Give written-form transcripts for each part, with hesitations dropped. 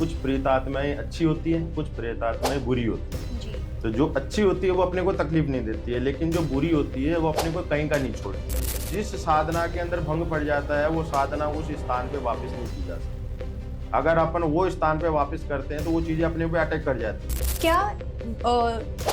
कुछ प्रेत आत्माएं अच्छी होती हैं, कुछ प्रेत आत्माएं बुरी होती हैं। जी। तो जो अच्छी होती है वो अपने को तकलीफ नहीं देती है, लेकिन जो बुरी होती है वो अपने को कहीं का नहीं छोड़ती। जिस साधना के अंदर भंग पड़ जाता है वो साधना उस स्थान पे वापस नहीं की जा सकती। अगर अपन वो स्थान पे वापस करते हैं तो वो चीजें अपने पे अटैक कर जाती है। क्या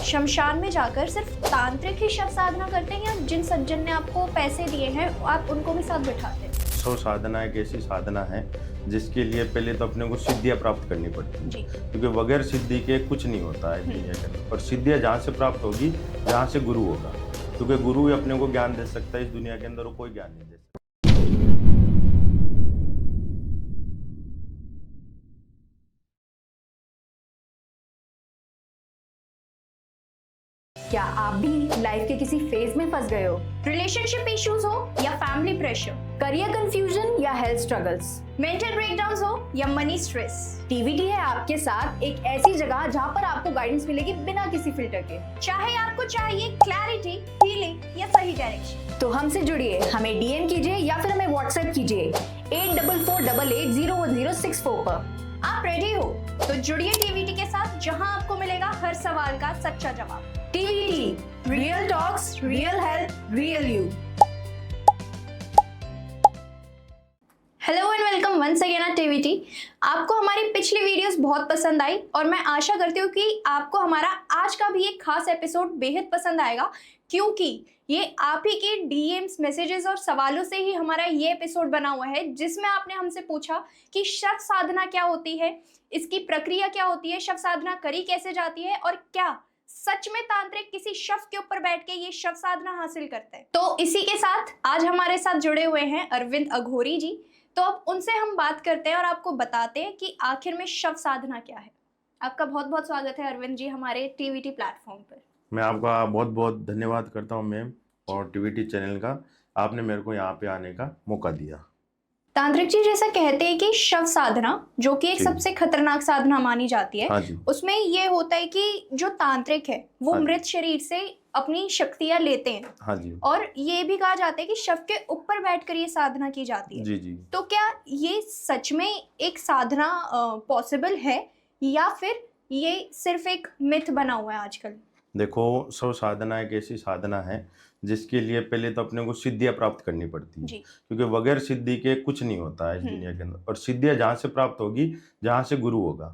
शमशान में जाकर सिर्फ तांत्रिक ही शव साधना करते हैं या जिन सज्जन ने आपको पैसे दिए हैं आप उनको भी साथ बिठाते हैं? शव साधना एक ऐसी साधना है जिसके लिए पहले तो अपने को सिद्धियां प्राप्त करनी पड़ती है, जी। क्योंकि बगैर सिद्धि के कुछ नहीं होता है दुनिया के अंदर। और सिद्धियां जहाँ से प्राप्त होगी, जहाँ से गुरु होगा, क्योंकि गुरु ही अपने को ज्ञान दे सकता है। इस दुनिया के अंदर वो कोई ज्ञान नहीं दे सकता। क्या आप भी लाइफ के किसी फेज में फंस गए हो? रिलेशनशिप इश्यूज हो या फैमिली प्रेशर, करियर कंफ्यूजन या हेल्थ स्ट्रगल्स, मेंटल ब्रेकडाउन्स हो या मनी स्ट्रेस, टीवीटी है आपके साथ एक ऐसी जगह जहां पर आपको गाइडेंस मिलेगी बिना किसी फिल्टर के। चाहे आपको चाहिए क्लैरिटी, हीलिंग या सही डायरेक्शन, तो हमसे जुड़िए, हमें डीएम कीजिए या फिर हमें व्हाट्सएप कीजिए 8448801064 पर। आप रेडी हो तो जुड़िए टीवीटी के साथ, जहां आपको मिलेगा हर सवाल का सच्चा जवाब। TVT, real talks, real health, real you. Hello and welcome once again at TVT. आपको हमारी पिछली वीडियोस बहुत पसंद आई और मैं आशा करती हूँ कि आपको हमारा आज का भी एक खास एपिसोड बेहद पसंद आएगा, क्योंकि ये आप ही के डीएम्स, मैसेजेस और सवालों से ही हमारा ये एपिसोड बना हुआ है, जिसमें आपने हमसे पूछा कि शव साधना क्या होती है, इसकी प्रक्रिया क्या होती है, शव साधना करी कैसे जाती है और क्या सच में तांत्रिक किसी शव के ऊपर बैठ के ये शव साधना हासिल करते हैं। तो इसी के साथ आज हमारे साथ जुड़े हुए हैं अरविंद अघोरी जी। तो अब उनसे हम बात करते हैं और आपको बताते हैं कि आखिर में शव साधना क्या है। आपका बहुत बहुत स्वागत है अरविंद जी हमारे टीवीटी प्लेटफॉर्म पर। मैं आपका बहुत बहुत धन्यवाद करता हूँ मैम, और टीवीटी चैनल का, आपने मेरे को यहाँ पे आने का मौका दिया। तांत्रिक जी जैसा कहते हैं कि शव साधना, जो कि एक जी। सबसे खतरनाक साधना मानी जाती है, हाँ जी। उसमें ये होता है कि जो तांत्रिक है वो हाँ जी। मृत शरीर से अपनी शक्तियां लेते हैं, हाँ जी। और ये भी कहा जाता है कि शव के ऊपर बैठकर ये साधना की जाती है। जी जी। तो क्या ये सच में एक साधना पॉसिबल है या फिर ये सिर्फ एक मिथ बना हुआ है आजकल? देखो, शव साधना एक ऐसी साधना है जिसके लिए पहले तो अपने को सिद्धियां प्राप्त करनी पड़ती है, जी। क्योंकि बगैर सिद्धि के कुछ नहीं होता है इस दुनिया के अंदर। और सिद्धियां जहाँ से प्राप्त होगी, जहाँ से गुरु होगा,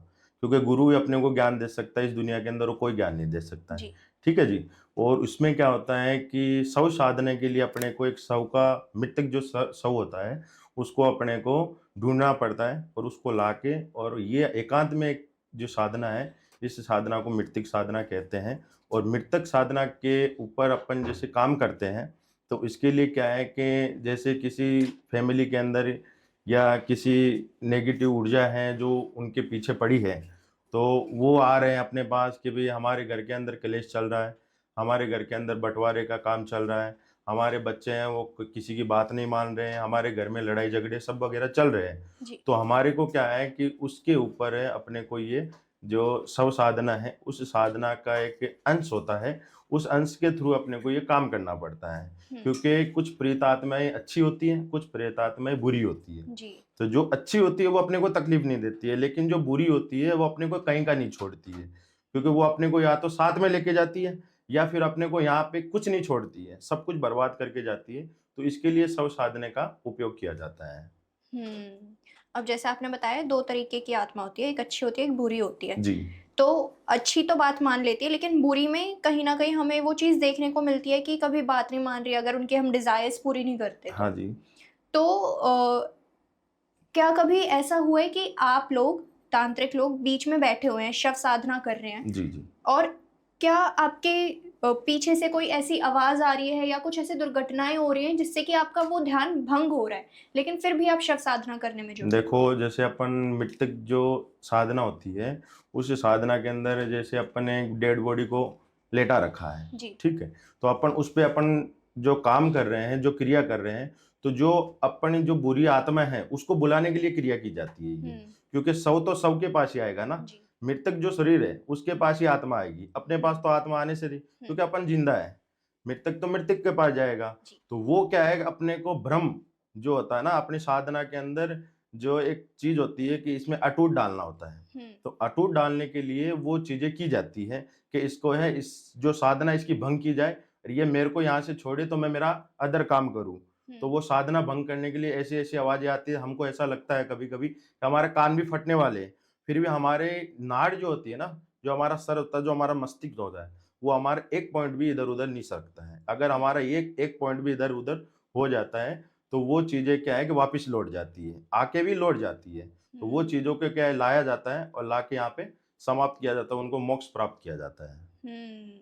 क्योंकि गुरु ही अपने को ज्ञान दे सकता है। इस दुनिया के अंदर वो कोई ज्ञान नहीं दे सकता है। जी। ठीक है जी। और उसमें क्या होता है कि शव साधने के लिए अपने को एक शव का, मृतक जो शव होता है उसको अपने को ढूंढना पड़ता है और उसको लाके, और ये एकांत में एक जो साधना है, इस साधना को मृतिक साधना कहते हैं। और मृतक साधना के ऊपर अपन जैसे काम करते हैं, तो इसके लिए क्या है कि जैसे किसी फैमिली के अंदर या किसी नेगेटिव ऊर्जा है जो उनके पीछे पड़ी है, तो वो आ रहे हैं अपने पास कि भाई हमारे घर के अंदर क्लेश चल रहा है, हमारे घर के अंदर बंटवारे का काम चल रहा है, हमारे बच्चे हैं वो किसी की बात नहीं मान रहे हैं, हमारे घर में लड़ाई झगड़े सब वगैरह चल रहे हैं। जी। तो हमारे को क्या है कि उसके ऊपर है अपने को ये जो शव साधना है, उस साधना का एक अंश होता है, उस अंश के थ्रू अपने को ये काम करना पड़ता है। क्योंकि कुछ प्रेत आत्माएं अच्छी होती हैं, कुछ प्रेत आत्माएं बुरी होती है। जी। तो जो अच्छी होती है वो अपने को तकलीफ नहीं देती है, लेकिन जो बुरी होती है वो अपने को कहीं का नहीं छोड़ती है, क्योंकि वो अपने को या तो साथ में लेके जाती है या फिर अपने को यहाँ पे कुछ नहीं छोड़ती है, सब कुछ बर्बाद करके जाती है। तो इसके लिए शव साधने का उपयोग किया जाता है। अब जैसे आपने बताया दो तरीके की आत्मा होती है, एक अच्छी होती है, एक बुरी होती है। जी। तो अच्छी तो बात मान लेती है, लेकिन बुरी में कहीं ना कहीं हमें वो चीज़ देखने को मिलती है कि कभी बात नहीं मान रही, अगर उनके हम डिजायर्स पूरी नहीं करते हाँ जी। तो क्या कभी ऐसा हुआ है कि आप लोग, तांत्रिक लोग, बीच में बैठे हुए हैं, शव साधना कर रहे हैं, जी जी। और क्या आपके पीछे से कोई ऐसी आवाज आ रही है या कुछ ऐसी दुर्घटनाएं हो रही हैं जिससे कि आपका वो ध्यान भंग हो रहा है, लेकिन फिर भी आप शव साधना करने में जुटे? देखो, जैसे अपन मृतक जो साधना होती है, उस साधना के अंदर जैसे अपन ने डेड बॉडी को लेटा रखा है, जी। ठीक है, तो अपन उस पे अपन जो काम कर रहे हैं, जो क्रिया कर रहे हैं, तो जो अपनी जो बुरी आत्मा है उसको बुलाने के लिए क्रिया की जाती है ये। क्योंकि शव तो शव के पास ही आएगा ना, जी। मृतक जो शरीर है उसके पास ही आत्मा आएगी, अपने पास तो आत्मा आने से रही, क्योंकि अपन जिंदा है। मृतक तो मृतक के पास जाएगा। जी। तो वो क्या है, अपने को भ्रम जो होता है ना अपनी साधना के अंदर, जो एक चीज होती है कि इसमें अटूट डालना होता है। तो अटूट डालने के लिए वो चीजें की जाती है कि इसको है इस जो साधना इसकी भंग की जाए और ये मेरे को यहाँ से छोड़े तो मैं मेरा अदर काम करूँ। तो वो साधना भंग करने के लिए ऐसी ऐसी आवाजें आती है, हमको ऐसा लगता है कभी कभी कि हमारे कान भी फटने वाले हैं, फिर भी हमारे नाड़ जो होती है ना, जो हमारा सर होता है, जो हमारा मस्तिष्क होता है, वो हमारा एक पॉइंट भी इधर उधर नहीं सरकता है। अगर हमारा एक एक पॉइंट भी इधर उधर हो जाता है तो वो चीजें क्या है कि वापस लौट जाती है, आके भी लौट जाती है। तो वो चीजों को क्या है लाया जाता है और लाके यहाँ पे समाप्त किया जाता है, उनको मोक्ष प्राप्त किया जाता है।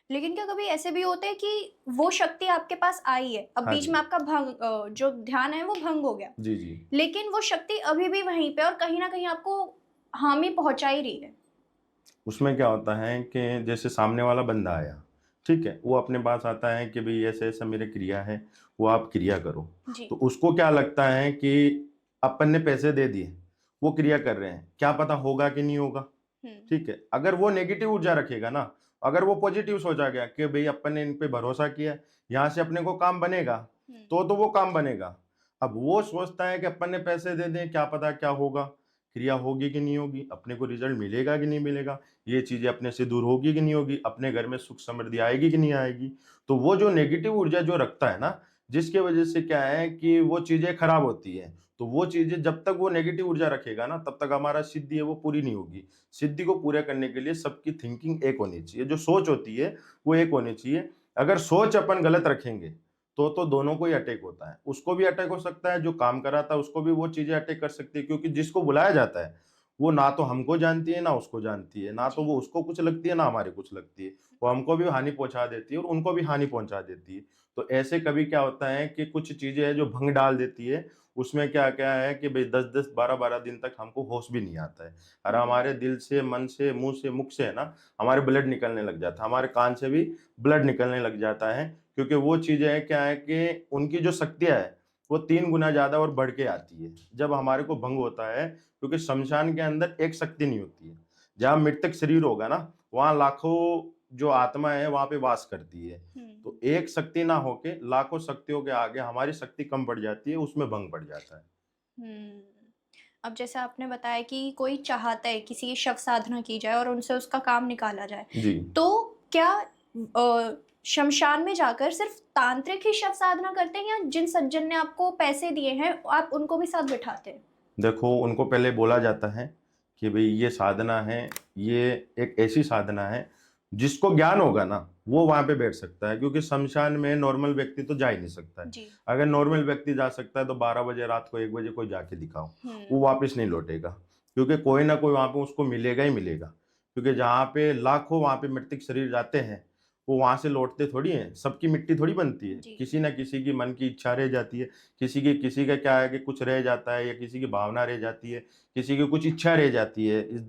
लेकिन क्या कभी ऐसे भी होते हैं कि वो शक्ति आपके पास आई है, अब हाँ बीच जी। में आपका जो ध्यान है वो भंग हो गया, जी जी। लेकिन वो शक्ति अभी भी वहीं पे और कहीं ना कहीं आपको हानि पहुंचा ही रही है। उसमें क्या होता है कि जैसे सामने वाला बंदा आया, ठीक है, वो अपने पास आता है कि भाई ऐसे ऐसा मेरे क्रिया है, वो आप क्रिया करो। जी। तो उसको क्या लगता है कि अपन ने पैसे दे दिए, वो क्रिया कर रहे हैं, क्या पता होगा कि नहीं होगा। ठीक है, अगर वो नेगेटिव ऊर्जा रखेगा ना, अगर वो पॉजिटिव सोचा गया कि भाई अपन ने इन पे भरोसा किया, यहाँ से अपने को काम बनेगा, तो वो काम बनेगा। अब वो सोचता है कि अपन ने पैसे दे दें, क्या पता क्या होगा, क्रिया होगी कि नहीं होगी, अपने को रिजल्ट मिलेगा कि नहीं मिलेगा, ये चीजें अपने से दूर होगी कि नहीं होगी, अपने घर में सुख समृद्धि आएगी कि नहीं आएगी। तो वो जो नेगेटिव ऊर्जा जो रखता है ना, जिसके वजह से क्या है कि वो चीजें खराब होती है। तो वो चीजें जब तक वो नेगेटिव ऊर्जा रखेगा ना, तब तक हमारा सिद्धि है वो पूरी नहीं होगी। सिद्धि को पूरा करने के लिए सबकी थिंकिंग एक होनी चाहिए, जो सोच होती है वो एक होनी चाहिए। अगर सोच अपन गलत रखेंगे तो दोनों को ही अटैक होता है, उसको भी अटैक हो सकता है, जो काम कर रहा था उसको भी वो चीजें अटैक कर सकती है, क्योंकि जिसको बुलाया जाता है वो ना तो हमको जानती है ना उसको जानती है, ना तो वो उसको कुछ लगती है ना हमारे कुछ लगती है। वो हमको भी हानि पहुंचा देती है और उनको भी हानि पहुंचा देती है। तो ऐसे कभी क्या होता है कि कुछ चीजें हैं जो भंग डाल देती है, उसमें क्या क्या है कि भाई 10-10 12-12 दिन तक हमको होश भी नहीं आता है, और हमारे दिल से, मन से, मुंह से, मुख से है ना, हमारे ब्लड निकलने लग जाता है, हमारे कान से भी ब्लड निकलने लग जाता है। क्योंकि वो चीजें हैं क्या है कि उनकी जो शक्तियां है वो 3 गुना ज्यादा और बढ़ के आती है जब हमारे को भंग होता है। क्योंकि शमशान के अंदर एक शक्ति नहीं होती है, जहाँ मृतक शरीर होगा ना, वहाँ लाखों जो आत्मा है वहां पे वास करती है। तो एक शक्ति ना होके लाखों शक्तियों के आगे हमारी शक्ति कम पड़ जाती है, उसमें भंग पड़ जाता है। अब जैसे आपने बताया कि कोई चाहता है किसी की शव साधना की जाए और उनसे उसका काम निकाला जाए, जी। तो क्या शमशान में जाकर सिर्फ तांत्रिक ही शव साधना करते हैं या जिन सज्जन ने आपको पैसे दिए हैं आप उनको भी साथ बिठाते हैं? देखो, उनको पहले बोला जाता है कि भाई ये साधना है, ये एक ऐसी साधना है जिसको ज्ञान होगा ना वो वहां पे बैठ सकता है, क्योंकि शमशान में नॉर्मल व्यक्ति तो जा ही नहीं सकता है। जी। अगर नॉर्मल व्यक्ति जा सकता है तो 12 बजे रात को 1 बजे कोई जाके दिखाओ, वो वापस नहीं लौटेगा, क्योंकि कोई ना कोई वहां पे उसको मिलेगा ही मिलेगा। क्योंकि जहाँ पे लाखों वहां पे मृतक शरीर जाते हैं, वो वहां से लौटते थोड़ी हैं, सबकी मिट्टी थोड़ी बनती है, जी। किसी ना किसी की मन की इच्छा रह जाती है, किसी का क्या है कि कुछ रह जाता है, या किसी की भावना रह जाती है, किसी की कुछ इच्छा रह जाती है। इस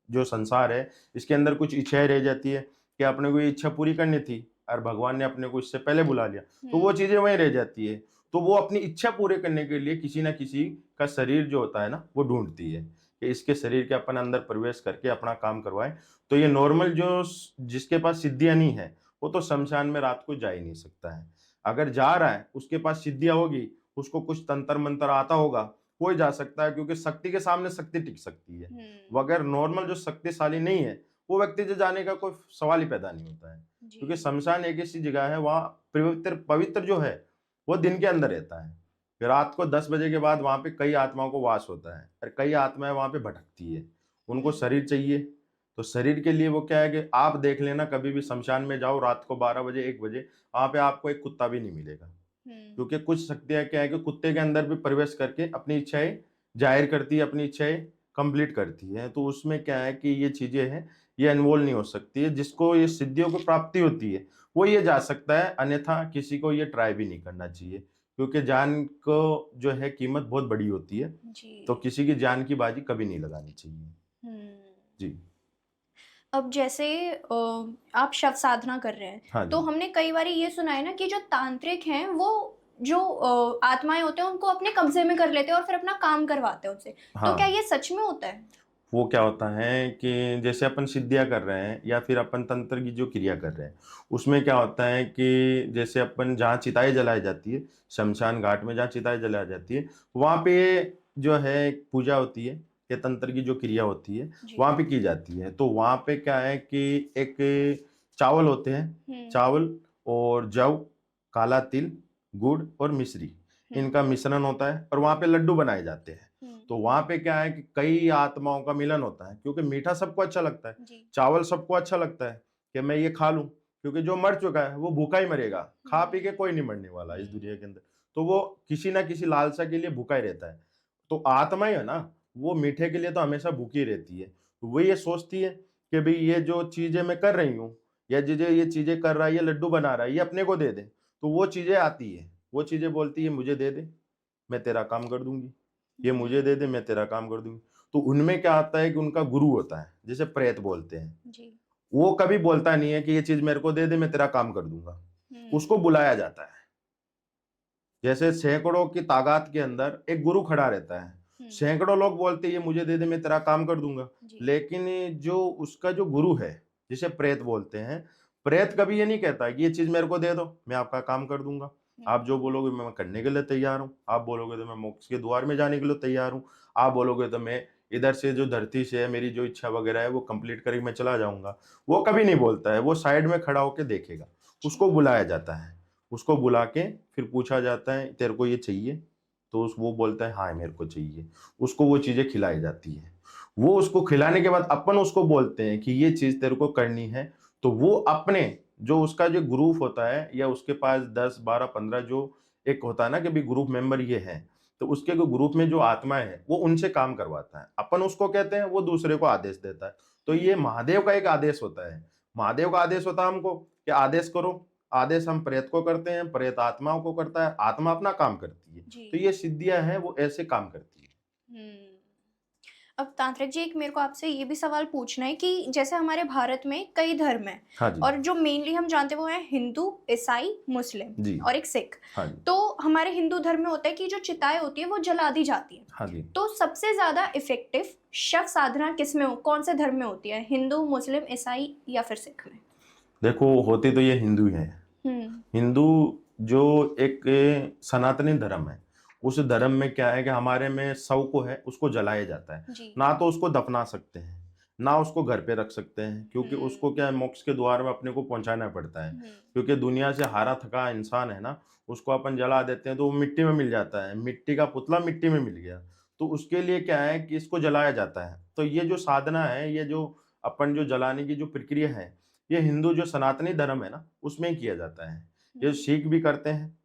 जो संसार है इसके अंदर कुछ इच्छाएं रह जाती है कि अपने को ये इच्छा पूरी करनी थी और भगवान ने अपने को इससे पहले बुला लिया, तो वो चीजें वहीं रह जाती है। तो वो अपनी इच्छा पूरे करने के लिए किसी ना किसी का शरीर जो होता है ना वो ढूंढती है कि इसके शरीर के अपन अंदर प्रवेश करके अपना काम करवाएं। तो ये नॉर्मल जो जिसके पास सिद्धियां नहीं है वो तो शमशान में रात को जा ही नहीं सकता है। अगर जा रहा है उसके पास सिद्धियां होगी, उसको कुछ तंत्र मंत्र आता होगा, कोई जा सकता है, क्योंकि शक्ति के सामने शक्ति टिक सकती है। वो अगर नॉर्मल जो शक्तिशाली नहीं है वो व्यक्ति जो जाने का कोई सवाल ही पैदा नहीं होता है, क्योंकि शमशान एक ऐसी जगह है वहाँ पवित्र पवित्र जो है वो दिन के अंदर रहता है। फिर रात को 10 बजे के बाद वहाँ पे कई आत्माओं को वास होता है और कई आत्माएं वहाँ पे भटकती है, उनको शरीर चाहिए। तो शरीर के लिए वो क्या है कि आप देख लेना, कभी भी शमशान में जाओ रात को 12 बजे 1 बजे, वहाँ पे आपको एक कुत्ता भी नहीं मिलेगा, क्योंकि कुछ शक्तियां क्या है कि कुत्ते के अंदर भी प्रवेश करके अपनी इच्छाएं जाहिर करती है, अपनी इच्छाएं कंप्लीट करती है। तो उसमें क्या है कि ये चीजें हैं ये इन्वॉल्व नहीं हो सकती है। जिसको ये सिद्धियों की प्राप्ति होती है वो ये जा सकता है, अन्यथा किसी को ये ट्राई भी नहीं करना चाहिए, क्योंकि जान को जो है कीमत बहुत बड़ी होती है। जी। तो किसी की जान की बाजी कभी नहीं लगानी चाहिए। जी। अब जैसे आप शव साधना कर रहे हैं, हाँ तो जी। हमने कई बार ये सुना है ना कि जो तांत्रिक हैं वो जो आत्माएं होते हैं उनको अपने कब्जे में कर लेते हैं और फिर अपना काम करवाते हैं उनसे, तो क्या हाँ, ये सच में होता है? वो क्या होता है कि जैसे अपन सिद्धियां कर रहे हैं या फिर अपन तंत्र की जो क्रिया कर रहे हैं, उसमें क्या होता है कि जैसे अपन जहाँ चिताएं जलाई जाती है, शमशान घाट में जहाँ चिताएं जलाई जाती है, वहाँ पे जो है एक पूजा होती है या तंत्र की जो क्रिया होती है जी। वहाँ पे की जाती है। तो वहाँ पे क्या है कि एक चावल होते हैं, चावल और जव, काला तिल, गुड़ और मिश्री, इनका मिश्रण होता है और वहाँ पे लड्डू बनाए जाते हैं। तो वहाँ पे क्या है कि कई आत्माओं का मिलन होता है, क्योंकि मीठा सबको अच्छा लगता है, जी। चावल सबको अच्छा लगता है कि मैं ये खा लूं, क्योंकि जो मर चुका है वो भूखा ही मरेगा, खा पी के कोई नहीं मरने वाला इस दुनिया के अंदर। तो वो किसी ना किसी लालसा के लिए भूखा ही रहता है। तो आत्मा ही है ना, वो मीठे के लिए तो हमेशा भूखी रहती है। तो वो ये सोचती है कि भाई ये जो चीजें मैं कर रही हूँ या ये चीजें कर रहा है, ये लड्डू बना रहा है, ये अपने को दे दे। तो वो चीजें आती है, वो चीजें बोलती है मुझे दे दे, मैं तेरा काम कर दूंगी, ये मुझे दे दे, मैं तेरा काम कर दूंगी। तो उनमें क्या आता है कि उनका गुरु होता है, जिसे प्रेत बोलते हैं। जी। वो कभी बोलता नहीं है कि ये चीज मेरे को दे दे, मैं तेरा काम कर दूंगा। उसको बुलाया जाता है। जैसे सैकड़ों की तादाद के अंदर एक गुरु खड़ा रहता है, सैकड़ों लोग बोलते हैं ये मुझे दे दे, मैं तेरा काम कर दूंगा। जी। लेकिन जो उसका जो गुरु है, जिसे प्रेत बोलते हैं, प्रेत कभी ये नहीं कहता कि ये चीज मेरे को दे दो, मैं आपका काम कर दूंगा। आप जो बोलोगे मैं करने के लिए तैयार हूँ, आप बोलोगे तो मैं मोक्ष के द्वार में जाने के लिए तैयार हूँ, आप बोलोगे तो मैं इधर से जो धरती से है मेरी जो इच्छा वगैरह है वो कंप्लीट करके मैं चला जाऊंगा। वो कभी नहीं बोलता है, वो साइड में खड़ा होकर देखेगा। उसको बुलाया जाता है, उसको बुला के फिर पूछा जाता है तेरे को ये चाहिए, तो वो बोलता है हाँ मेरे को चाहिए। उसको वो चीजें खिलाई जाती है। वो उसको खिलाने के बाद अपन उसको बोलते हैं कि ये चीज तेरे को करनी है। तो वो अपने जो उसका जो ग्रुप होता है या उसके पास 10 12 15 जो एक होता है ना कि भी ग्रुप मेंबर ये है, तो उसके ग्रुप में जो आत्माएं है वो उनसे काम करवाता है। अपन उसको कहते हैं, वो दूसरे को आदेश देता है। तो ये महादेव का एक आदेश होता है। महादेव का आदेश होता है हमको कि आदेश करो। आदेश हम प्रेत को करते हैं, प्रेत आत्माओं को करता है, आत्मा अपना काम करती है। जी। तो ये सिद्धियां हैं वो ऐसे काम करती है। अब तांत्रिक जी, एक मेरे को आपसे ये भी सवाल पूछना है कि जैसे हमारे भारत में कई धर्म हैं हाँ जी। और जो मेनली हम जानते हैं वो है हिंदू, ईसाई, मुस्लिम जी। और एक सिख। हाँ जी। तो हमारे हिंदू धर्म में होता है कि जो चिताएं होती है वो जला दी जाती है। हाँ जी। तो सबसे ज्यादा इफेक्टिव शव साधना किस में कौन से धर्म में होती है, हिंदू, मुस्लिम, ईसाई या फिर सिख में? देखो होते तो ये हिंदू ही हैं। हिंदू जो एक सनातनी धर्म है, उस धर्म में क्या है कि हमारे में शव को है उसको जलाया जाता है। जी। ना तो उसको दफना सकते हैं, ना उसको घर पे रख सकते हैं, क्योंकि उसको क्या है मोक्ष के द्वार में अपने को पहुंचाना पड़ता है। क्योंकि दुनिया से हारा थका इंसान है ना, उसको अपन जला देते हैं तो वो मिट्टी में मिल जाता है। मिट्टी का पुतला मिट्टी में मिल गया, तो उसके लिए क्या है कि इसको जलाया जाता है। तो ये जो साधना है, ये जो अपन जो जलाने की जो प्रक्रिया है, ये हिंदू जो सनातनी धर्म है ना उसमें ही किया जाता है। ये सिख भी करते हैं,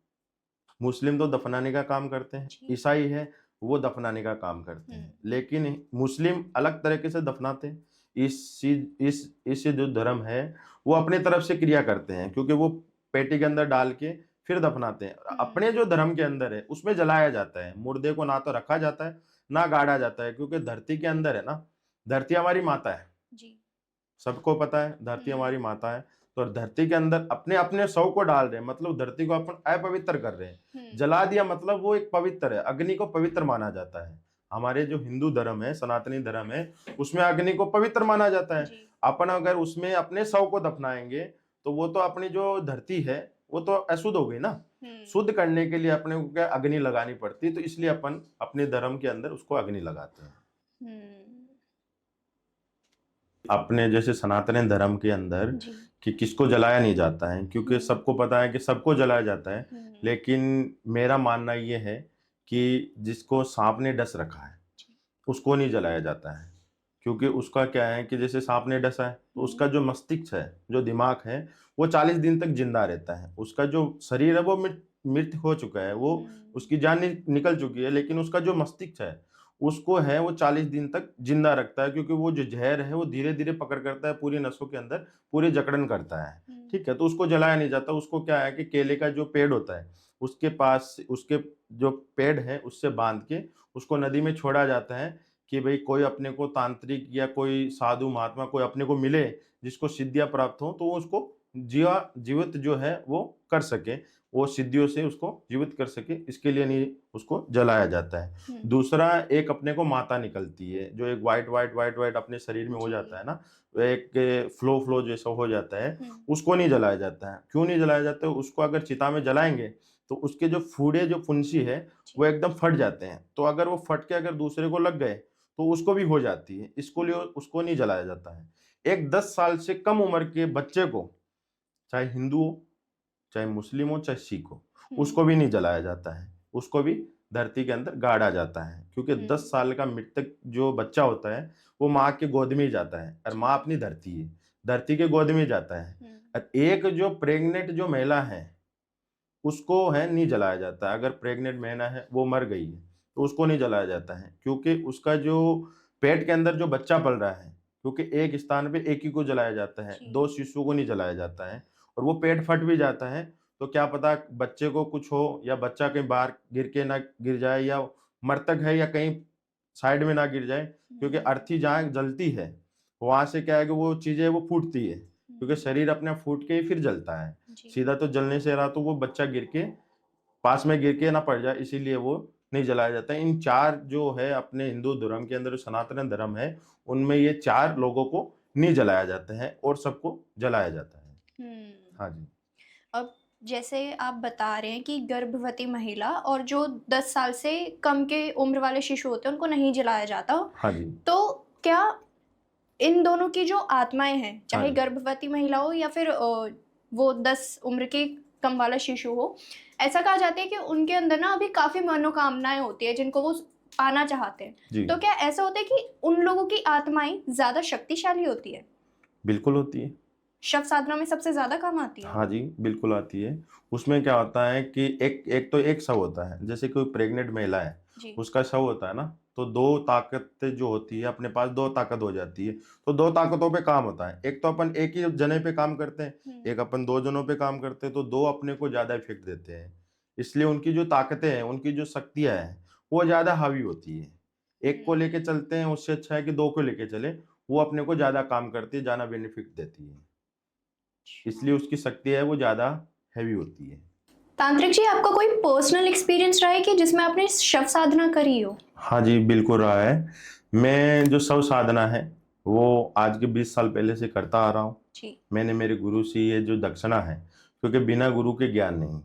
मुस्लिम तो दफनाने का काम करते हैं, जी। ईसाई है वो दफनाने का काम करते हैं। लेकिन मुस्लिम अलग तरीके से दफनाते हैं। इस जो धर्म है वो अपने तरफ से क्रिया करते हैं, क्योंकि वो पेटी के अंदर डाल के फिर दफनाते हैं। अपने जो धर्म के अंदर है उसमें जलाया जाता है। मुर्दे को ना तो रखा जाता है ना गाड़ा जाता है, क्योंकि धरती के अंदर है ना, धरती हमारी माता है। जी। सबको पता है धरती हमारी माता है। तो धरती के अंदर अपने अपने शव को डाल रहे हैं, मतलब धरती को अपन अपवित्र कर रहे हैं। जला दिया मतलब वो एक पवित्र है, अग्नि को पवित्र माना जाता है। हमारे जो हिंदू धर्म है, सनातनी धर्म है, उसमें अग्नि को पवित्र माना जाता है। जी। अपन अगर उसमें अपने शव को दफनाएंगे तो वो तो अपनी जो धरती है वो तो अशुद्ध हो गई ना। शुद्ध करने के लिए अपने को क्या अग्नि लगानी पड़ती है, तो इसलिए अपन अपने धर्म के अंदर उसको अग्नि लगाते हैं। अपने जैसे सनातन धर्म के अंदर जी। कि किसको जलाया नहीं जाता है, क्योंकि सबको पता है कि सबको जलाया जाता है। लेकिन मेरा मानना ये है कि जिसको सांप ने डस रखा है उसको नहीं जलाया जाता है। क्योंकि उसका क्या है कि जैसे सांप ने डसा है तो उसका जो मस्तिष्क है, जो दिमाग है, वो 40 दिन तक जिंदा रहता है। उसका जो शरीर है वो मृत हो चुका है, वो उसकी जान निकल चुकी है, लेकिन उसका जो मस्तिष्क है उसको है वो 40 दिन तक जिंदा रखता है। क्योंकि वो जो जहर है वो धीरे धीरे पकड़ करता है पूरी नसों के अंदर, पूरी जकड़न करता है। ठीक है, तो उसको जलाया नहीं जाता। उसको क्या है कि केले का जो पेड़ होता है उसके पास, उसके जो पेड़ है उससे बांध के उसको नदी में छोड़ा जाता है कि भाई कोई अपने को तांत्रिक या कोई साधु महात्मा कोई अपने को मिले जिसको सिद्धियां प्राप्त हो, तो वो उसको जीवित जो है वो कर सके, वो सिद्धियों से उसको जीवित कर सके, इसके लिए नहीं उसको जलाया जाता है। दूसरा, एक अपने को माता निकलती है जो एक वाइट अपने शरीर में हो जाता है ना, एक फ्लो जैसा हो जाता है, उसको नहीं जलाया जाता है। क्यों नहीं जलाया जाता है? उसको अगर चिता में जलाएंगे तो उसके जो फूड़े जो फुंसी है वो एकदम फट जाते हैं। तो अगर वो फट के अगर दूसरे को लग गए तो उसको भी हो जाती है, इसको लिए उसको नहीं जलाया जाता है। एक 10 साल से कम उम्र के बच्चे को, चाहे हिंदू हो, चाहे मुस्लिम हो, चाहे सिख हो, उसको भी नहीं जलाया जाता है, उसको भी धरती के अंदर गाड़ा जाता है। क्योंकि 10 साल का मृतक जो बच्चा होता है वो माँ के गोद में ही जाता है, और माँ अपनी धरती है, धरती के गोद में ही जाता है। और एक जो प्रेग्नेंट जो महिला है उसको है नहीं जलाया जाता है। अगर प्रेग्नेंट महिला है वो मर गई है तो उसको नहीं जलाया जाता है, क्योंकि उसका जो पेट के अंदर जो बच्चा पल रहा है, क्योंकि एक स्थान पे एक ही को जलाया जाता है, जी। 2 शिशुओं को नहीं जलाया जाता है। और वो पेट फट भी जाता है तो क्या पता बच्चे को कुछ हो, या बच्चा कहीं बाहर गिर के ना गिर जाए, या मृतक है या कहीं साइड में ना गिर जाए, क्योंकि अर्थी जहाँ जलती है वहां से क्या है कि वो चीजें वो फूटती है, क्योंकि शरीर अपने फूट के ही फिर जलता है। जी। सीधा तो जलने से रहा तो वो बच्चा गिर के पास में गिर के ना पड़ जाए, इसीलिए वो नहीं जलाया जाता है। इन 4 जो है अपने हिंदू धर्म के अंदर जो सनातन धर्म है, उनमें ये 4 लोगों को नहीं जलाया जाता है और सबको जलाया जाता है। हाँ जी। अब जैसे आप बता रहे हैं कि गर्भवती महिला और जो 10 साल से कम के उम्र वाले शिशु होते हैं उनको नहीं जलाया जाता, हाँ जी। तो क्या इन दोनों की जो आत्माएं हैं, चाहे हाँ जी। गर्भवती महिला हो या फिर वो 10 उम्र के कम वाला शिशु हो, ऐसा कहा जाता है कि उनके अंदर ना अभी काफी मनोकामनाएं होती है जिनको वो पाना चाहते हैं, जी, तो क्या ऐसा होता है कि उन लोगों की आत्माएं ज्यादा शक्तिशाली होती है, बिल्कुल होती है। शव साधना में सबसे ज्यादा काम आती है? हाँ जी, बिल्कुल आती है। उसमें क्या होता है कि एक एक तो एक शव होता है, जैसे कोई प्रेग्नेंट महिला है, जी। उसका शव होता है ना, तो 2 ताकतें जो होती है, अपने पास 2 ताकत हो जाती है। तो 2 ताकतों पे काम होता है। एक तो अपन एक ही जने पे काम करते हैं, एक अपन 2 जनों पे काम करते हैं, तो 2 अपने को ज़्यादा इफ़ेक्ट देते हैं। इसलिए उनकी जो ताकतें हैं, उनकी जो शक्तियाँ हैं, वो ज़्यादा हावी होती है। एक को लेके चलते हैं, उससे अच्छा है कि 2 को लेके चलें, वो अपने को ज़्यादा काम करती है, ज़्यादा बेनिफिट देती है। इसलिए उसकी शक्ति है वो ज़्यादा हेवी होती है। तांत्रिक जी, आपका कोई पर्सनल एक्सपीरियंस रहा है कि जिसमें आपने शव साधना करी हो? हाँ जी, बिल्कुल रहा है। मैं जो शव साधना है, वो आज के 20 साल पहले से करता आ रहा हूँ। जी। मैंने मेरे गुरु से ये जो दक्षिणा है, क्योंकि बिना गुरु के ज्ञान नहीं।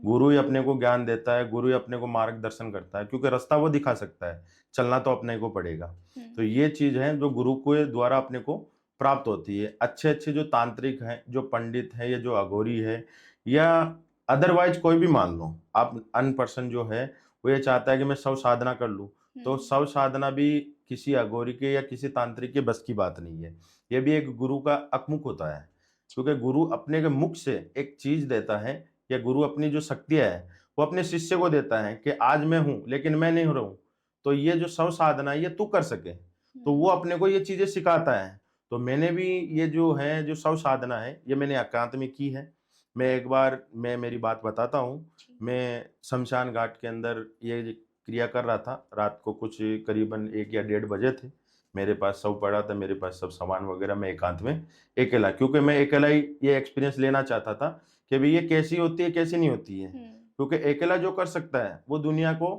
गुरु ही अपने को ज्ञान देता है, गुरु ही अपने को मार्गदर्शन करता है, क्योंकि रास्ता वो दिखा सकता है, चलना तो अपने को पड़ेगा। तो ये चीज़ है जो गुरु के द्वारा अपने को प्राप्त होती है। अच्छे-अच्छे जो तांत्रिक हैं, जो पंडित हैं, या जो अघोरी है, या अदरवाइज़ कोई भी मान लो, आप अनपर्सन जो है, वो ये चाहता है कि मैं शव साधना कर लूँ, तो शव साधना भी किसी अघोरी के या किसी तांत्रिक के बस की बात नहीं है। ये भी एक गुरु का अकमुख होता है, क्योंकि गुरु अपने के मुख से एक चीज़ देता है, या गुरु अपनी जो शक्तियाँ है, वो अपने शिष्य को देता है कि आज मैं हूँ, लेकिन मैं नहीं हो रहा हूँ। तो ये जो शव साधना है, ये तू कर सके, तो वो अपने को ये चीज़ें सिखाता है। तो मैंने भी ये जो है, जो शव साधना है, ये मैंने एकांत में की है। मैं मेरी बात बताता हूँ। मैं शमशान घाट के अंदर ये क्रिया कर रहा था। रात को कुछ करीबन 1 या 1:30 बजे थे। मेरे पास शव पड़ा था, मेरे पास सब सामान वगैरह, मैं एकांत में अकेला, क्योंकि मैं अकेला ही ये एक्सपीरियंस लेना चाहता था कि भई ये कैसी होती है, कैसी नहीं होती है। क्योंकि अकेला जो कर सकता है, वो दुनिया को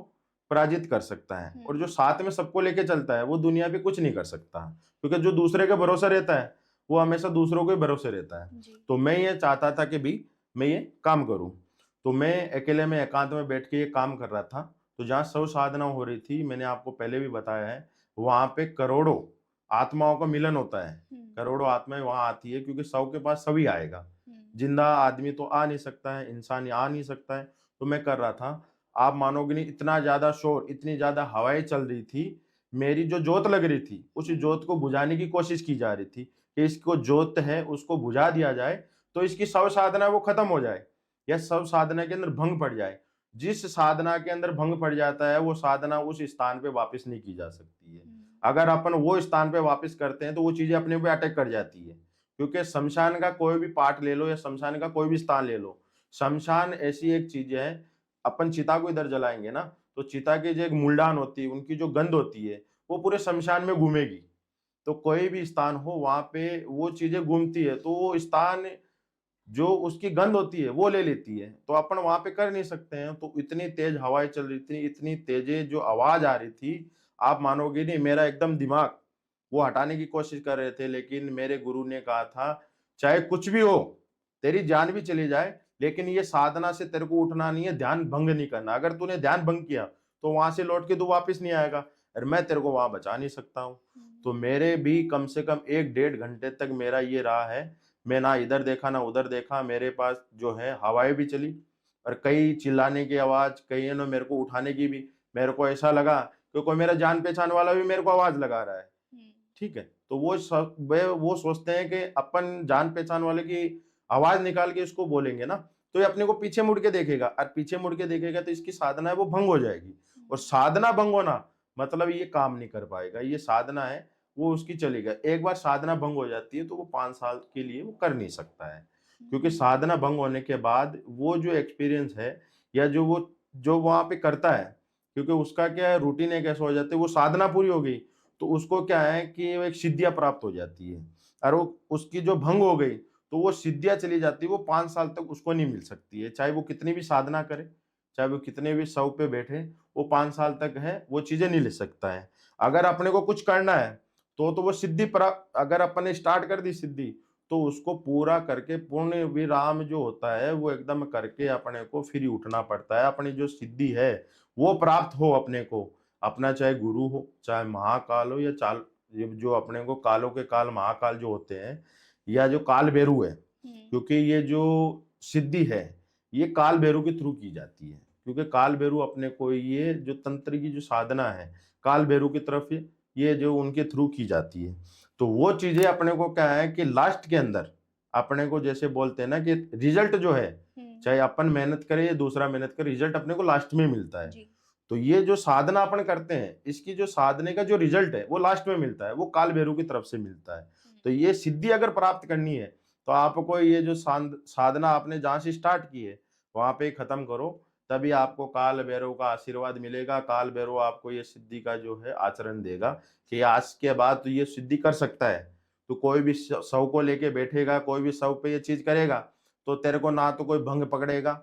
पराजित कर सकता है, और जो साथ में सबको लेके चलता है, वो दुनिया पे कुछ नहीं कर सकता। क्योंकि जो दूसरे के भरोसे रहता है, वो हमेशा दूसरों के भरोसे रहता है। तो मैं ये चाहता था कि भई मैं ये काम करूँ। तो मैं अकेले में एकांत में बैठ के ये काम कर रहा था। तो जहाँ शव साधना हो रही थी, मैंने आपको पहले भी बताया है, वहाँ पे करोड़ों आत्माओं का मिलन होता है। करोड़ों आत्माएँ वहाँ आती है, क्योंकि शव के पास सभी आएगा। जिंदा आदमी तो आ नहीं सकता है, इंसान आ नहीं सकता है। तो मैं कर रहा था। आप मानोगे नहीं, इतना ज़्यादा शोर, इतनी ज़्यादा हवाएँ चल रही थी। मेरी जो जोत लग रही थी, उस जोत को बुझाने की कोशिश की जा रही थी कि इसको जोत है, उसको बुझा दिया जाए, तो इसकी शव साधना वो खत्म हो जाए, या शव साधना के अंदर भंग पड़ जाए। जिस साधना के अंदर भंग पड़ जाता है, वो साधना उस स्थान पे वापस नहीं की जा सकती है। अगर अपन वो स्थान पे वापस करते हैं, तो वो चीज़ें अपने पे अटैक कर जाती है। क्योंकि शमशान का कोई भी पार्ट ले लो, या शमशान का कोई भी स्थान ले लो, शमशान ऐसी एक चीज़ है, अपन चिता को इधर जलाएँगे ना, तो चिता की जो एक मूलडान होती है, उनकी जो गंध होती है, वो पूरे शमशान में घूमेगी। तो कोई भी स्थान हो, वहाँ पे वो चीज़ें घूमती है, तो वो स्थान जो उसकी गंध होती है, वो ले लेती है। तो अपन वहाँ पे कर नहीं सकते हैं। तो इतनी तेज़ हवाएँ चल रही थी, इतनी तेज़ें जो आवाज़ आ रही थी, आप मानोगे नहीं, मेरा एकदम दिमाग वो हटाने की कोशिश कर रहे थे, लेकिन मेरे गुरु ने कहा था, चाहे कुछ भी हो, तेरी जान भी चली जाए, लेकिन ये साधना से तेरे को उठना नहीं है, ध्यान भंग नहीं करना। अगर तूने ध्यान भंग किया तो वहां से लौट के तू वापस नहीं आएगा, और मैं तेरे को वहां बचा नहीं सकता हूँ। तो मेरे भी कम से कम 1-1.5 घंटे तक मेरा ये रहा है। मैं ना इधर देखा ना उधर देखा, मेरे पास जो है हवाएं भी चली और कई चिल्लाने की आवाज, कई ने मेरे को उठाने की भी। मेरे को ऐसा लगा कि कोई मेरा जान पहचान वाला भी मेरे को आवाज लगा रहा है। ठीक है, तो वो सोचते हैं कि अपन जान पहचान वाले की आवाज निकाल के इसको बोलेंगे ना, तो ये अपने को पीछे मुड़ के देखेगा, और पीछे मुड़ के देखेगा तो इसकी साधना है वो भंग हो जाएगी। और साधना भंग होना मतलब ये काम नहीं कर पाएगा। ये साधना है वो उसकी चलेगा। एक बार साधना भंग हो जाती है तो वो 5 साल के लिए वो कर नहीं सकता है, क्योंकि साधना भंग होने के बाद वो जो एक्सपीरियंस है या जो वहां पे करता है, क्योंकि उसका क्या है, रूटीन एक ऐसा हो जाता है, वो साधना पूरी हो गई तो उसको क्या है कि वो एक सिद्धियां प्राप्त हो जाती है, और वो उसकी जो भंग हो गई तो वो सिद्धियां चली जाती है, वो 5 साल तक उसको नहीं मिल सकती है। चाहे वो कितनी भी साधना करे, चाहे वो कितने भी सौ पे बैठे, वो 5 साल तक है वो चीजें नहीं ले सकता है। अगर अपने को कुछ करना है तो वो सिद्धि प्राप्त, अगर अपन ने स्टार्ट कर दी सिद्धि, तो उसको पूरा करके पूर्ण विराम जो होता है वो एकदम करके अपने को फिर ही उठना पड़ता है। अपनी जो सिद्धि है वो प्राप्त हो अपने को, अपना चाहे गुरु हो, चाहे महाकाल हो, या चाल ये जो अपने को कालों के काल महाकाल जो होते हैं, या जो काल भैरव है, क्योंकि ये जो सिद्धि है ये काल भैरव के थ्रू की जाती है। क्योंकि काल भैरव अपने को ये जो तंत्र की जो साधना है, काल भैरव की तरफ ये जो उनके थ्रू की जाती है। तो वो चीजें अपने को क्या है कि लास्ट के अंदर अपने को जैसे बोलते हैं ना कि रिजल्ट जो है, चाहे अपन मेहनत करें या दूसरा मेहनत करे, रिजल्ट अपने को लास्ट में मिलता है। जी। तो ये जो साधना अपन करते हैं, इसकी जो साधने का जो रिजल्ट है वो लास्ट में मिलता है, वो काल भैरव की तरफ से मिलता है। तो ये सिद्धि अगर प्राप्त करनी है तो आपको ये जो साधना आपने जहां से स्टार्ट की है वहां पे खत्म करो, तभी आपको काल भैरव का आशीर्वाद मिलेगा। काल भैरव आपको ये सिद्धि का जो है आचरण देगा कि आज के बाद तो ये सिद्धि कर सकता है। तो कोई भी शव को लेके बैठेगा, कोई भी शव पे ये चीज करेगा तो तेरे को ना तो कोई भंग पकड़ेगा,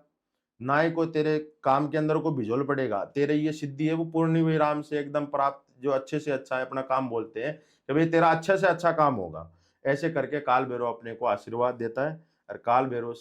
ना ही कोई तेरे काम के अंदर कोई बिजोल पड़ेगा। तेरे ये सिद्धि है वो पूर्ण विराम से एकदम प्राप्त, जो अच्छे से अच्छा है अपना काम बोलते हैं कि भाई तेरा अच्छे से अच्छा काम होगा। ऐसे करके काल भैरव अपने को आशीर्वाद देता है, और काल भैरव